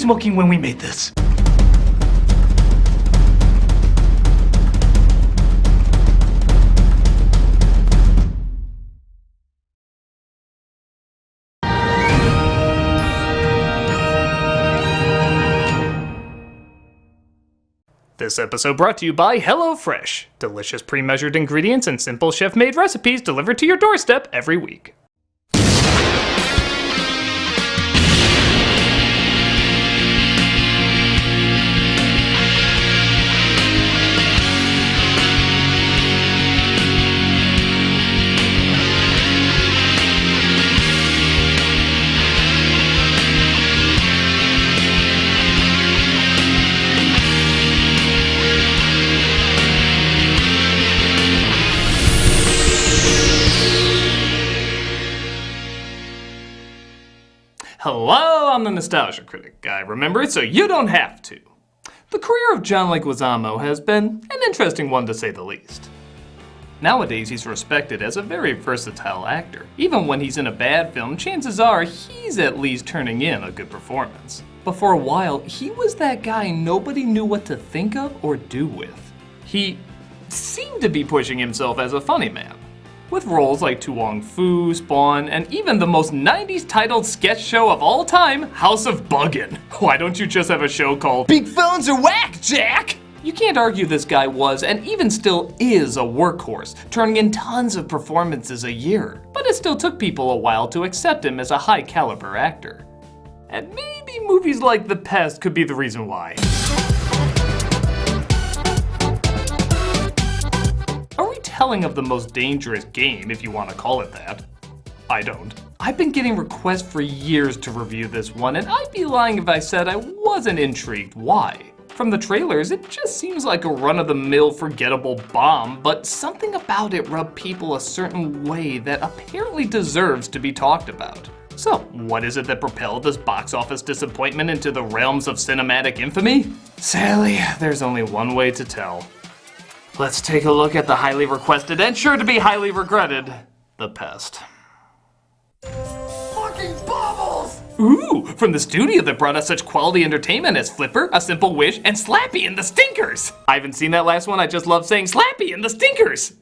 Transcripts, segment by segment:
smoking when we made this? This episode brought to you by HelloFresh. Delicious pre-measured ingredients and simple chef-made recipes delivered to your doorstep every week. Hello, I'm the Nostalgia Critic. I remember it so you don't have to. The career of John Leguizamo has been an interesting one to say the least. Nowadays, he's respected as a very versatile actor. Even when he's in a bad film, chances are he's at least turning in a good performance. But for a while, he was that guy nobody knew what to think of or do with. He seemed to be pushing himself as a funny man, with roles like To Wong Fu, Spawn, and even the most 90s titled sketch show of all time, House of Buggin'. Why don't you just have a show called Big Phones Are Whack, Jack? You can't argue this guy was, and even still is, a workhorse, turning in tons of performances a year. But it still took people a while to accept him as a high caliber actor. And maybe movies like The Pest could be the reason why. Telling of the most dangerous game, if you want to call it that. I don't. I've been getting requests for years to review this one, and I'd be lying if I said I wasn't intrigued why. From the trailers, it just seems like a run-of-the-mill forgettable bomb, but something about it rubbed people a certain way that apparently deserves to be talked about. So, what is it that propelled this box office disappointment into the realms of cinematic infamy? Sadly, there's only one way to tell. Let's take a look at the highly requested and sure to be highly regretted, The Pest. Fucking bubbles! Ooh, from the studio that brought us such quality entertainment as Flipper, A Simple Wish, and Slappy and the Stinkers. I haven't seen that last one, I just love saying Slappy and the Stinkers.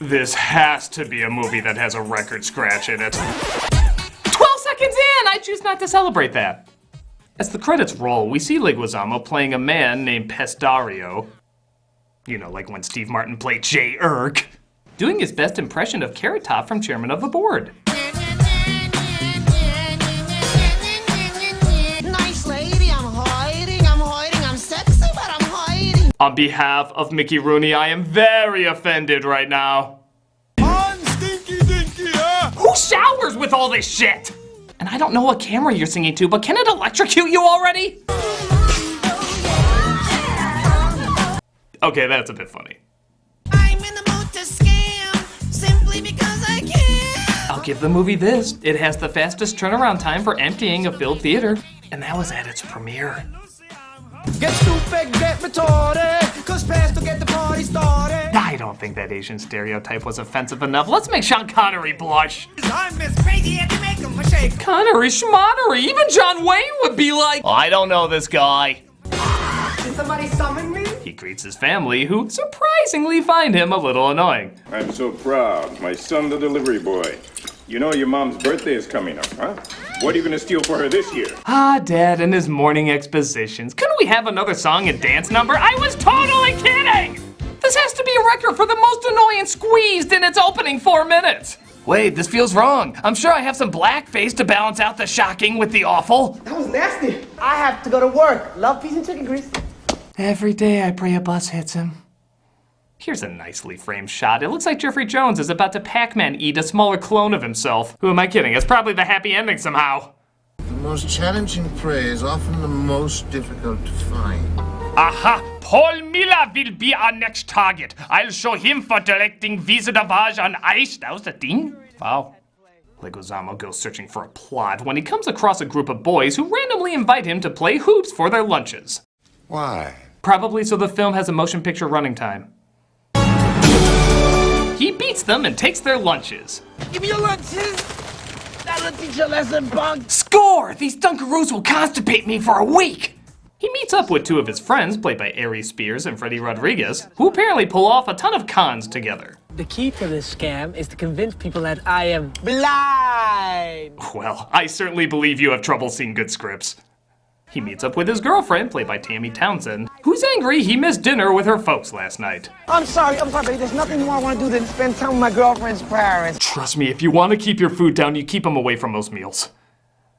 This has to be a movie that has a record scratch in it. 12 seconds in, I choose not to celebrate that. As the credits roll, we see Leguizamo playing a man named Pestario. You know, like when Steve Martin played Jay Erk, doing his best impression of Carrot Top from Chairman of the Board. Nice lady, I'm sexy, but I'm hiding. On behalf of Mickey Rooney, I am very offended right now. Stinky dinky, huh? Who showers with all this shit? And I don't know what camera you're singing to, but can it electrocute you already? Okay, that's a bit funny. I'm in the mood to scam, simply because I can. I'll give the movie this. It has the fastest turnaround time for emptying a filled theater. And that was at its premiere. Get stupid, get retarded, cause Pest will get the party started. I don't think that Asian stereotype was offensive enough. Let's make Sean Connery blush. I'm as crazy as to make him a shake. Connery schmonnery. Even John Wayne would be like, I don't know this guy. Did somebody summon me? He greets his family, who surprisingly find him a little annoying. I'm so proud. My son, the delivery boy. You know your mom's birthday is coming up, huh? What are you gonna steal for her this year? Ah, Dad and his morning expositions. Couldn't we have another song and dance number? I was totally kidding! This has to be a record for the most annoying squeezed in its opening 4 minutes. Wait, this feels wrong. I'm sure I have some blackface to balance out the shocking with the awful. That was nasty. I have to go to work. Love, peace, and chicken grease. Every day I pray a bus hits him. Here's a nicely framed shot. It looks like Jeffrey Jones is about to Pac-Man eat a smaller clone of himself. Who am I kidding? It's probably the happy ending somehow. The most challenging prey is often the most difficult to find. Aha! Paul Miller will be our next target. I'll show him for directing Visitavage on Ice. That was the thing? Wow. Leguizamo goes searching for a plot when he comes across a group of boys who randomly invite him to play hoops for their lunches. Why? Probably so the film has a motion picture running time. He beats them and takes their lunches. Give me your lunches. That gonna teach a lesson, punk. Score! These Dunkaroos will constipate me for a week! He meets up with two of his friends, played by Aries Spears and Freddie Rodriguez, who apparently pull off a ton of cons together. The key to this scam is to convince people that I am blind. Well, I certainly believe you have trouble seeing good scripts. He meets up with his girlfriend, played by Tammy Townsend, who's angry he missed dinner with her folks last night. I'm sorry, baby. There's nothing more I want to do than spend time with my girlfriend's parents. Trust me, if you want to keep your food down, you keep them away from most meals.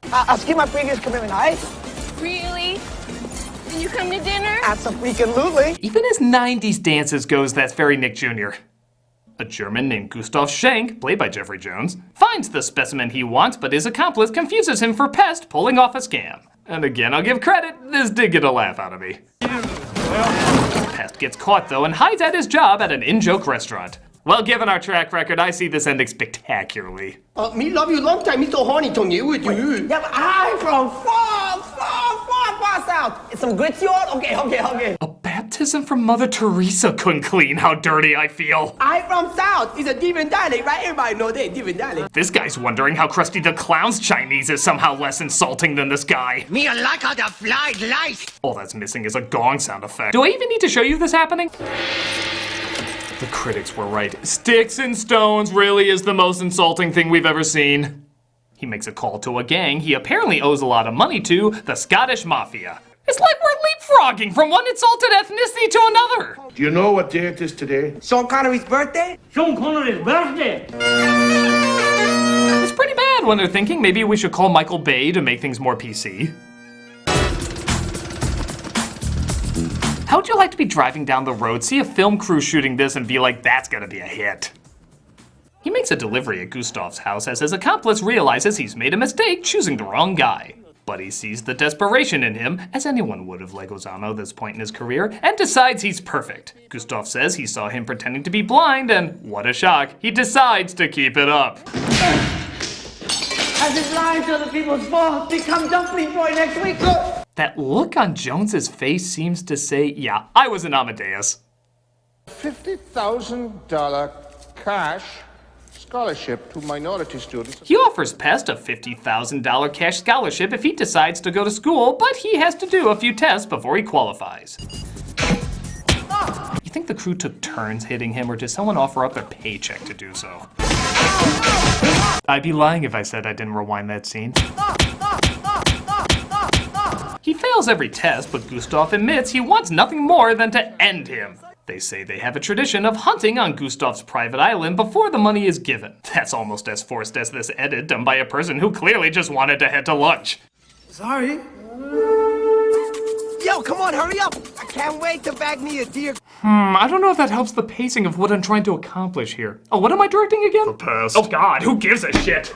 I'll skip my previous commitment, alright? Really? Did you come to dinner? Absolutely. Even his 90s dances goes, that's very Nick Jr. A German named Gustav Schenk, played by Jeffrey Jones, finds the specimen he wants, but his accomplice confuses him for Pest, pulling off a scam. And again, I'll give credit, this did get a laugh out of me. Pest gets caught though and hides at his job at an in-joke restaurant. Well, given our track record, I see this ending spectacularly. Me love you long time, me so horny to you with you. Yeah, but I'm from far south. It's some grits you on? Okay. A baptism from Mother Teresa couldn't clean how dirty I feel. I'm from south. It's a different dialect, right? Everybody know that different dialect. This guy's wondering how Krusty the Clown's Chinese is somehow less insulting than this guy. Me like how the fly lice. All that's missing is a gong sound effect. Do I even need to show you this happening? The critics were right. Sticks and stones really is the most insulting thing we've ever seen. He makes a call to a gang he apparently owes a lot of money to, the Scottish Mafia. It's like we're leapfrogging from one insulted ethnicity to another. Do you know what day it is today? Sean Connery's birthday? Sean Connery's birthday. It's pretty bad when they're thinking maybe we should call Michael Bay to make things more PC. How'd you like to be driving down the road, see a film crew shooting this, and be like, that's gonna be a hit? He makes a delivery at Gustav's house as his accomplice realizes he's made a mistake choosing the wrong guy. But he sees the desperation in him, as anyone would of Leguizamo at this point in his career, and decides he's perfect. Gustav says he saw him pretending to be blind, and what a shock, he decides to keep it up. As his lines to the people's fault, become dumpling boy next week. That look on Jones's face seems to say, yeah, I was an Amadeus. $50,000 cash scholarship to minority students. He offers Pest a $50,000 cash scholarship if he decides to go to school, but he has to do a few tests before he qualifies. You think the crew took turns hitting him, or did someone offer up a paycheck to do so? I'd be lying if I said I didn't rewind that scene. He fails every test, but Gustav admits he wants nothing more than to end him. They say they have a tradition of hunting on Gustav's private island before the money is given. That's almost as forced as this edit done by a person who clearly just wanted to head to lunch. Sorry. Yo, come on, hurry up. I can't wait to bag me a deer. I don't know if that helps the pacing of what I'm trying to accomplish here. Oh, what am I directing again? The Pest. Oh god, who gives a shit?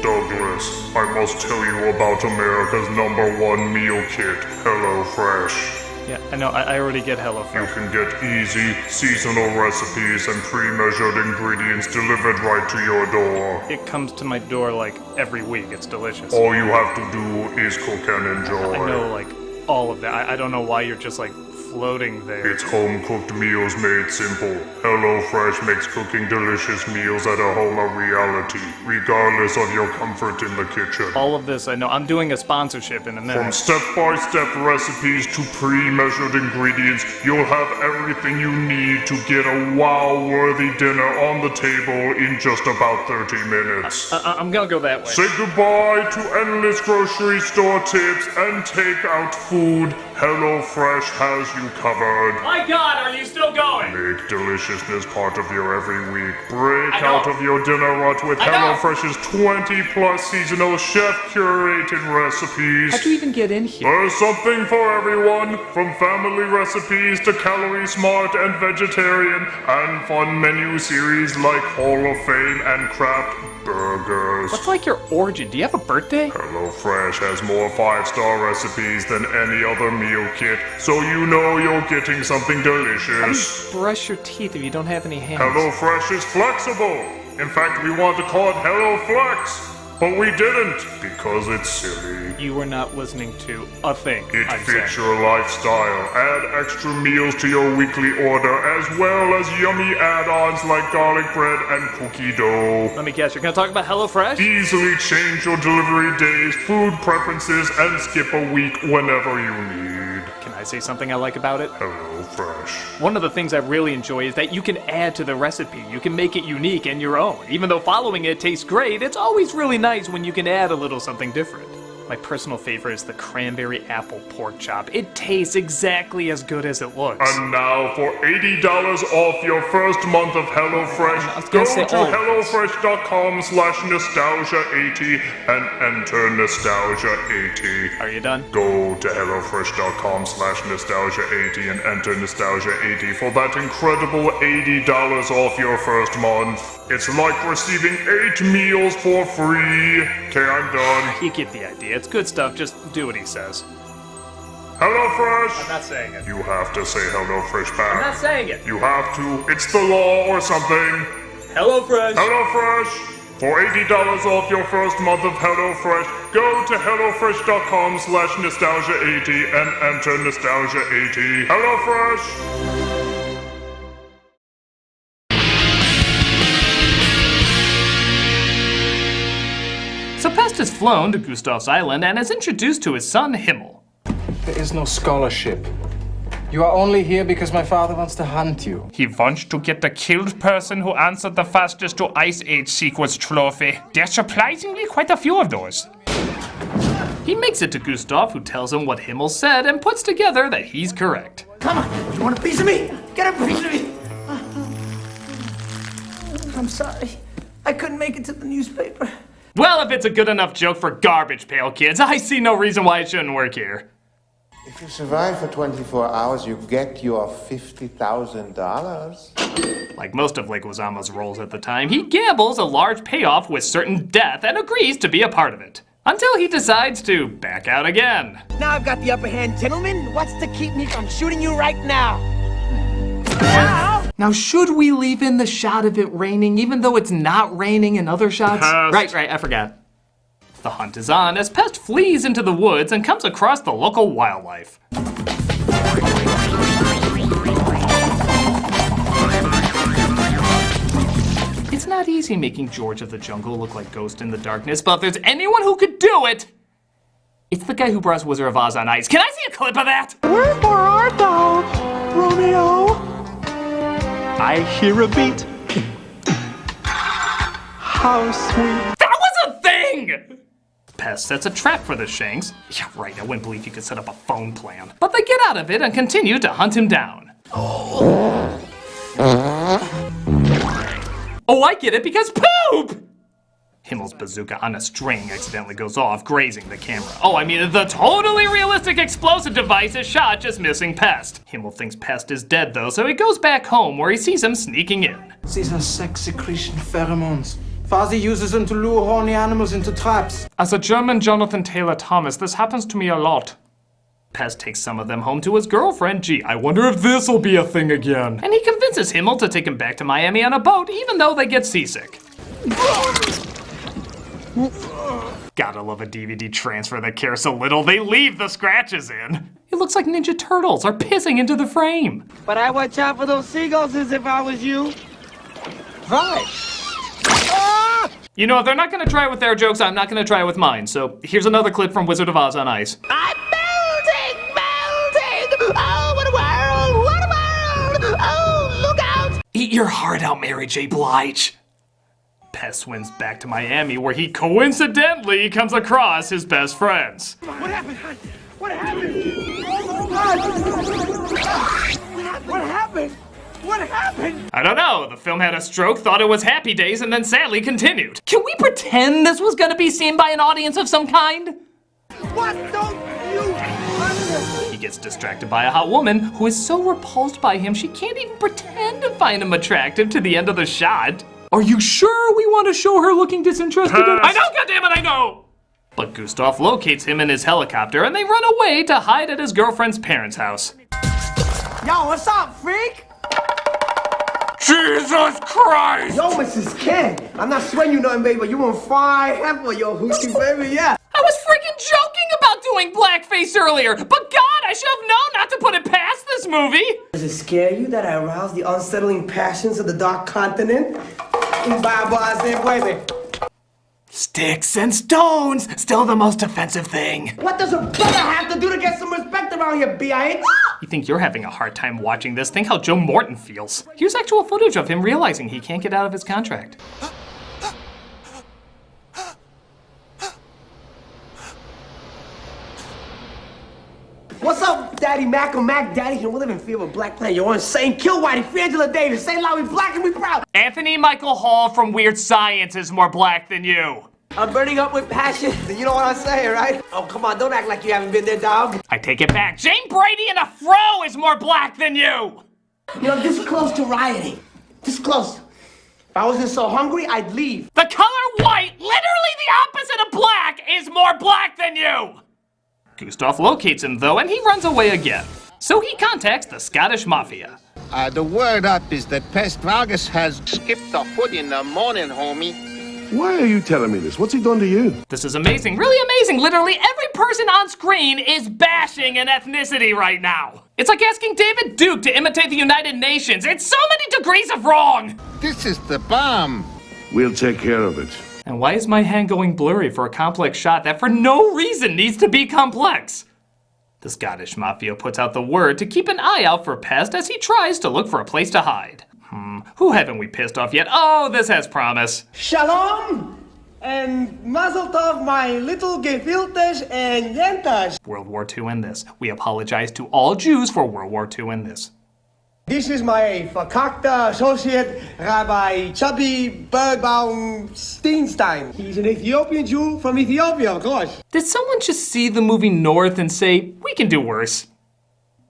Douglas, I must tell you about America's #1 meal kit, HelloFresh. Yeah, I know, I already get You HelloFresh. can get easy, seasonal recipes and pre-measured ingredients delivered right to your door. It comes to my door like every week, it's delicious. All you have to do is cook and enjoy. I know, like, all of that. I don't know why you're just, like, floating there. It's home-cooked meals made simple. HelloFresh makes cooking delicious meals at a home a reality, regardless of your comfort in the kitchen. All of this, I know. I'm doing a sponsorship in a From minute. step-by-step recipes to pre-measured ingredients, you'll have everything you need to get a wow-worthy dinner on the table in just about 30 minutes. I'm gonna go that way. Say goodbye to endless grocery store tips and take-out food. HelloFresh has you covered. My god, are you still going? Make deliciousness part of your every week. Break I know. out of your dinner rut with I know. HelloFresh's 20-plus seasonal chef-curated recipes. How'd you even get in here? There's something for everyone, from family recipes to calorie smart and vegetarian, and fun menu series like Hall of Fame and Craft Burgers. What's like your origin? Do you have a birthday? HelloFresh has more 5-star recipes than any other meal kit, so you know you're getting something delicious. Brush your teeth if you don't have any hands. HelloFresh is flexible. In fact, we want to call it Hello Flex. But we didn't, because it's silly. You were not listening to a thing. It I fits said. your lifestyle. Add extra meals to your weekly order, as well as yummy add-ons like garlic bread and cookie dough. Let me guess, you're gonna talk about HelloFresh? Easily change your delivery days, food preferences, and skip a week whenever you need. Can I say something I like about it? Hello Fresh. One of the things I really enjoy is that you can add to the recipe. You can make it unique and your own. Even though following it tastes great, it's always really nice when you can add a little something different. My personal favorite is the cranberry apple pork chop. It tastes exactly as good as it looks. And now for $80 off your first month of HelloFresh, go to HelloFresh.com/nostalgia80 and enter nostalgia80. Are you done? Go to HelloFresh.com/nostalgia80 and enter nostalgia80 for that incredible $80 off your first month. It's like receiving 8 meals for free. Okay, I'm done. You get the idea. It's good stuff. Just do what he says. HelloFresh! I'm not saying it. You have to say HelloFresh back. I'm not saying it. You have to. It's the law or something. HelloFresh. HelloFresh! For $80 off your first month of HelloFresh, go to HelloFresh.com/nostalgia80 and enter nostalgia80. HelloFresh! So Pest is flown to Gustav's island and is introduced to his son Himmel. There is no scholarship. You are only here because my father wants to hunt you. He wants to get the killed person who answered the fastest to Ice Age sequence trophy. There's surprisingly quite a few of those. He makes it to Gustav, who tells him what Himmel said and puts together that he's correct. Come on, you want a piece of me? Get a piece of me. I'm sorry. I couldn't make it to the newspaper. Well, if it's a good enough joke for Garbage Pail Kids, I see no reason why it shouldn't work here. If you survive for 24 hours, you get your $50,000. Like most of Leguizamo's roles at the time, he gambles a large payoff with certain death and agrees to be a part of it. Until he decides to back out again. Now I've got the upper hand, gentlemen. What's to keep me from shooting you right now? Now, should we leave in the shot of it raining, even though it's not raining in other shots? Pest. Right, I forgot. The hunt is on as Pest flees into the woods and comes across the local wildlife. It's not easy making George of the Jungle look like Ghost in the Darkness, but if there's anyone who could do it, it's the guy who brought Wizard of Oz on Ice. Can I see a clip of that? Wherefore art thou, Romeo? I hear a beat. How sweet. That was a thing! Pest sets a trap for the Shanks. Yeah, right, I wouldn't believe you could set up a phone plan. But they get out of it and continue to hunt him down. Oh, I get it, because poop! Himmel's bazooka on a string accidentally goes off, grazing the camera. Oh, I mean, the totally realistic explosive device is shot, just missing Pest. Himmel thinks Pest is dead, though, so he goes back home where he sees him sneaking in. These are sex secretion pheromones. Father uses them to lure horny animals into traps. As a German Jonathan Taylor Thomas, this happens to me a lot. Pest takes some of them home to his girlfriend. Gee, I wonder if this'll be a thing again. And he convinces Himmel to take him back to Miami on a boat, even though they get seasick. Gotta love a DVD transfer that cares so little they leave the scratches in. It looks like Ninja Turtles are pissing into the frame. But I watch out for those seagulls as if I was you. Right. You know, if they're not gonna try with their jokes, I'm not gonna try with mine. So here's another clip from Wizard of Oz on Ice. I'm melting! Oh, what a world! What a world! Oh, look out! Eat your heart out, Mary J. Blige. Pest swims back to Miami, where he coincidentally comes across his best friends. What happened? What happened? Oh my God! What happened? What happened? I don't know. The film had a stroke, thought it was Happy Days, and then sadly continued. Can we pretend this was gonna be seen by an audience of some kind? What don't you understand? He gets distracted by a hot woman who is so repulsed by him she can't even pretend to find him attractive to the end of the shot. Are you sure we want to show her looking disinterested? I know, goddammit, I know! But Gustav locates him in his helicopter and they run away to hide at his girlfriend's parents' house. Yo, what's up, freak? Jesus Christ! Yo, Mrs. Ken, I'm not sweating you nothing, baby, but you on fire heifer, yo, hoochie, baby, yeah. I was freaking joking about doing blackface earlier, but God, I should have known not to put it past this movie. Does it scare you that I arouse the unsettling passions of the dark continent? Baby. Sticks and stones, still the most offensive thing. What does a brother have to do to get some respect around here, B.I.H.? You think you're having a hard time watching this? Think how Joe Morton feels. Here's actual footage of him realizing he can't get out of his contract. What's up, Daddy Mac or Mac Daddy? You know, we live in fear of a black planet. You're insane. Kill Whitey, free Angela Davis. Say loud, we black and we proud. Anthony Michael Hall from Weird Science is more black than you. I'm burning up with passion. You know what I'm saying, right? Oh, come on, don't act like you haven't been there, dog. I take it back. Jane Brady in a fro is more black than you. You know, this close to rioting. This close. If I wasn't so hungry, I'd leave. The color white, literally the opposite of black, is more black than you. Gustav locates him, though, and he runs away again. So he contacts the Scottish Mafia. The word up is that Pest Vargas has skipped a foot in the morning, homie. Why are you telling me this? What's he done to you? This is amazing, really amazing. Literally every person on screen is bashing an ethnicity right now. It's like asking David Duke to imitate the United Nations. It's so many degrees of wrong. This is the bomb. We'll take care of it. And why is my hand going blurry for a complex shot that for no reason needs to be complex? The Scottish Mafia puts out the word to keep an eye out for Pest as he tries to look for a place to hide. Who haven't we pissed off yet? Oh, this has promise. Shalom and mazel tov, my little gefiltes and yentas. World War II in this. We apologize to all Jews for World War II in this. This is my verkackte associate, Rabbi Chubby Birdbaum Steenstein. He's an Ethiopian Jew from Ethiopia, of course. Did someone just see the movie North and say, we can do worse?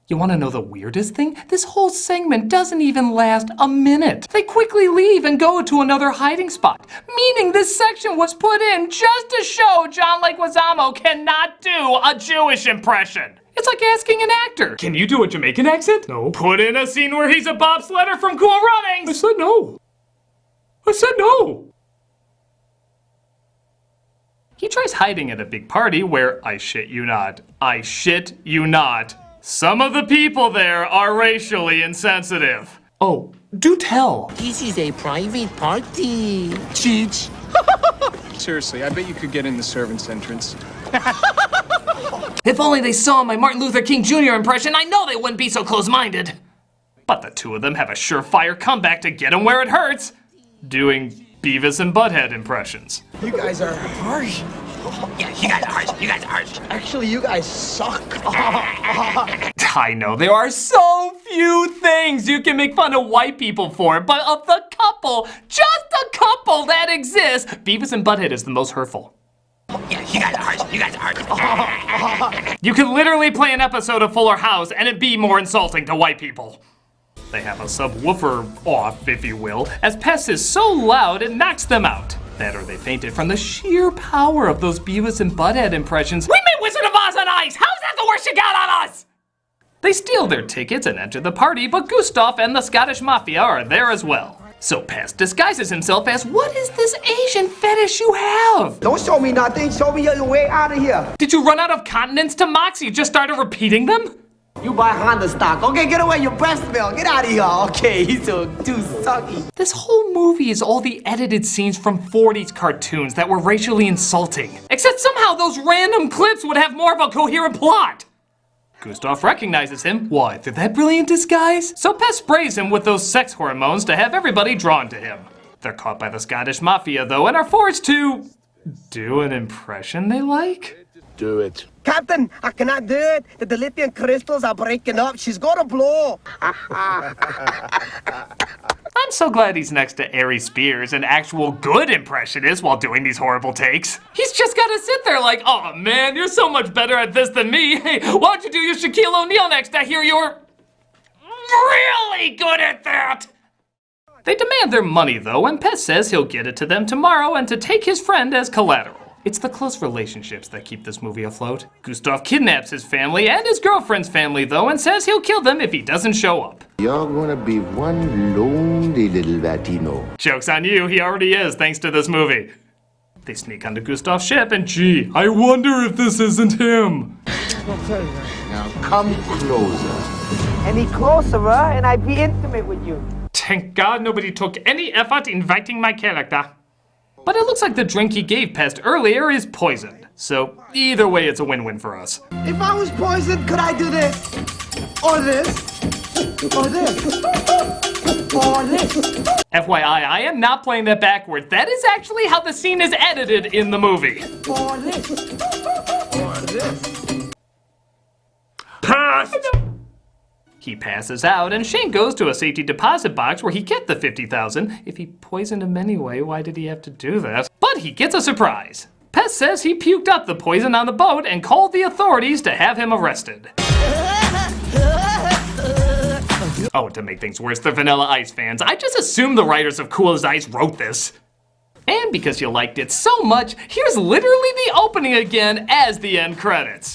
You want to know the weirdest thing? This whole segment doesn't even last a minute. They quickly leave and go to another hiding spot, meaning this section was put in just to show John Leguizamo cannot do a Jewish impression. It's like asking an actor, can you do a Jamaican accent? No. Put in a scene where he's a bobsledder from Cool Runnings. I said no. I said no. He tries hiding at a big party where, I shit you not, some of the people there are racially insensitive. Oh, do tell. This is a private party. Cheech. Seriously, I bet you could get in the servants' entrance. If only they saw my Martin Luther King Jr. impression, I know they wouldn't be so close-minded. But the two of them have a surefire comeback to get them where it hurts, doing Beavis and Butthead impressions. You guys are harsh. Yeah, you guys are harsh. You guys are harsh. Actually, you guys suck. I know there are so few things you can make fun of white people for, but of the couple, just a couple that exists, Beavis and Butthead is the most hurtful. Yeah, you guys are harsh. You guys are harsh. You could literally play an episode of Fuller House and it'd be more insulting to white people. They have a subwoofer off, if you will, as Pest is so loud it knocks them out. That or they fainted from the sheer power of those Beavis and Butthead impressions. We made Wizard of Oz on ice! How's that the worst you got on us? They steal their tickets and enter the party, but Gustav and the Scottish Mafia are there as well. So Pest disguises himself as, what is this Asian fetish you have? Don't show me nothing, show me your way out of here. Did you run out of continents to Moxie? You just started repeating them? You buy Honda stock. Okay, get away your breast milk. Get out of here. Okay, he's so too sucky. This whole movie is all the edited scenes from 40s cartoons that were racially insulting. Except somehow those random clips would have more of a coherent plot. Gustav recognizes him. Why, through that brilliant disguise? So Pest sprays him with those sex hormones to have everybody drawn to him. They're caught by the Scottish Mafia, though, and are forced to do an impression they like? Do it. Captain, I cannot do it. The lithium crystals are breaking up. She's gonna blow. I'm so glad he's next to Ari Spears, an actual good impressionist, while doing these horrible takes. He's just gotta sit there like, oh man, you're so much better at this than me. Hey, why don't you do your Shaquille O'Neal next? I hear you're really good at that. They demand their money though, and Pest says he'll get it to them tomorrow and to take his friend as collateral. It's the close relationships that keep this movie afloat. Gustav kidnaps his family and his girlfriend's family though and says he'll kill them if he doesn't show up. You're gonna be one lonely little Latino. Joke's on you, he already is, thanks to this movie. They sneak onto Gustav's ship, and gee, I wonder if this isn't him. Now come closer. Any closer, and I'd be intimate with you. Thank God nobody took any effort inviting my character. But it looks like the drink he gave Pest earlier is poisoned. So either way, it's a win-win for us. If I was poisoned, could I do this? Or this? Or this? Or this? FYI, I am not playing that backwards. That is actually how the scene is edited in the movie. Or this? Or this? Pest! He passes out, and Shane goes to a safety deposit box where he gets the $50,000. If he poisoned him anyway, why did he have to do that? But he gets a surprise. Pest says he puked up the poison on the boat and called the authorities to have him arrested. Oh, to make things worse, the Vanilla Ice fans. I just assumed the writers of Cool as Ice wrote this. And because you liked it so much, here's literally the opening again as the end credits.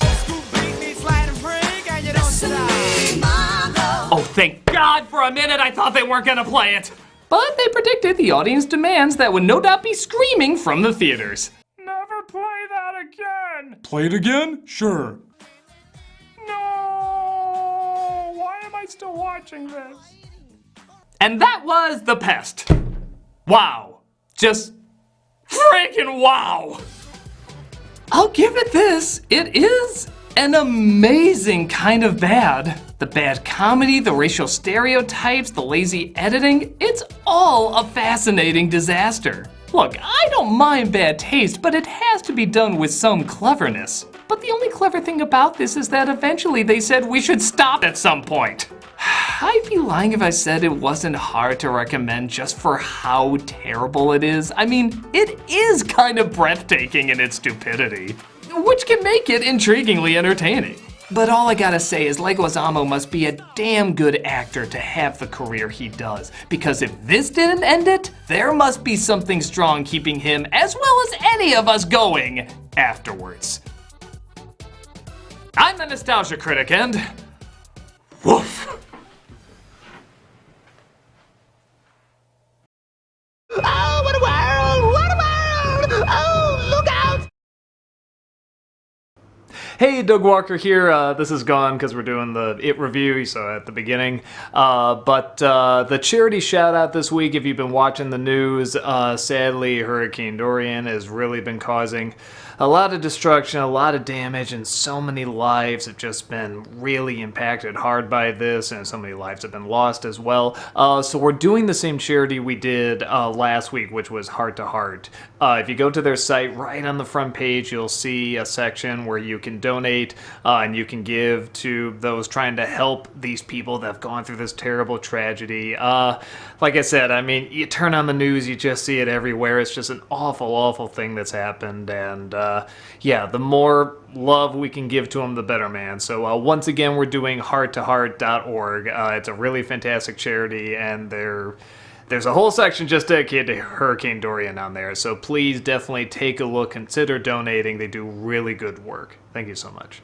Oh, thank God for a minute I thought they weren't gonna play it. But they predicted the audience demands that would no doubt be screaming from the theaters. Never play that again! Play it again? Sure. No! Why am I still watching this? And that was The Pest. Wow. Just freaking wow. I'll give it this. It is an amazing kind of bad. The bad comedy, the racial stereotypes, the lazy editing, it's all a fascinating disaster. Look, I don't mind bad taste, but it has to be done with some cleverness. But the only clever thing about this is that eventually they said we should stop at some point. I'd be lying if I said it wasn't hard to recommend just for how terrible it is. I mean, it is kind of breathtaking in its stupidity, which can make it intriguingly entertaining. But all I gotta say is Leguizamo must be a damn good actor to have the career he does. Because if this didn't end it, there must be something strong keeping him, as well as any of us, going afterwards. I'm the Nostalgia Critic, and woof. Oh, what a world! What a world! Oh, look out! Hey, Doug Walker here. This is gone because we're doing the It review, you saw at the beginning. But the charity shout out this week, if you've been watching the news, sadly Hurricane Dorian has really been causing a lot of destruction, a lot of damage, and so many lives have just been really impacted hard by this, and so many lives have been lost as well. So we're doing the same charity we did last week, which was Heart to Heart. If you go to their site, right on the front page, you'll see a section where you can donate and you can give to those trying to help these people that have gone through this terrible tragedy. Like I said, I mean, you turn on the news, you just see it everywhere. It's just an awful, awful thing that's happened, and yeah, the more love we can give to them, the better, man. So once again, we're doing hearttoheart.org. It's a really fantastic charity, and there's a whole section just dedicated to Hurricane Dorian on there. So please definitely take a look, consider donating. They do really good work. Thank you so much.